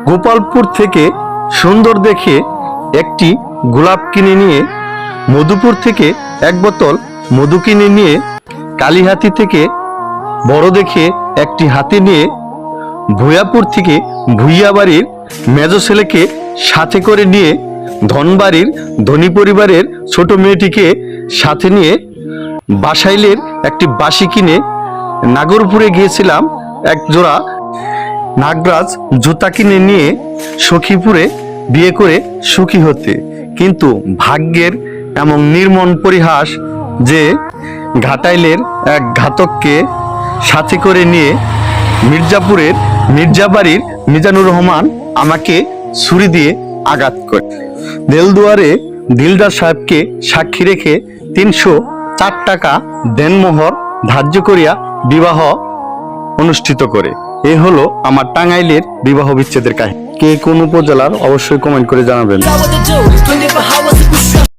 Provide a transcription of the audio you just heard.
গোপালপুর থেকে সুন্দর দেখে একটি গোলাপ কিনে নিয়ে, মধুপুর থেকে এক বোতল মধু কিনে নিয়ে, কালীহাতি থেকে বড় দেখে একটি হাতি নিয়ে, ভূয়াপুর থেকে ভূইয়া বাড়ির মেজ ছেলেকে সাথে করে নিয়ে, ধনবাড়ির ধনী পরিবারের ছোট মেয়েটিকে সাথে নিয়ে, বাসাইলের একটি বাঁশি কিনে নাগরপুরে গিয়েছিলাম এক জোড়া নাগরাজ জুতা কিনে নিয়ে সখীপুরে বিয়ে করে সুখী হতে। কিন্তু ভাগ্যের এমন নির্মম পরিহাস যে ঘাটাইলের এক ঘাতককে সাথে করে নিয়ে মির্জাপুরের মির্জাবাড়ির মিজানুর রহমান আমাকে ছুরি দিয়ে আঘাত করে। দেলদুয়ারে দিলদার সাহেবকে সাক্ষী রেখে 304 টাকা দেনমোহর ধার্য করিয়া বিবাহ অনুষ্ঠিত করে। এ হলো আমার টাঙ্গাইলের বিবাহ বিচ্ছেদের কাহিনী। কে কোন উপজেলার অবশ্যই কমেন্ট করে জানাবেন।